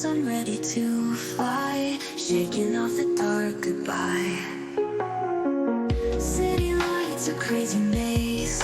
close, I'm ready to fly, shaking off the dark goodbye. City lights, a crazy maze,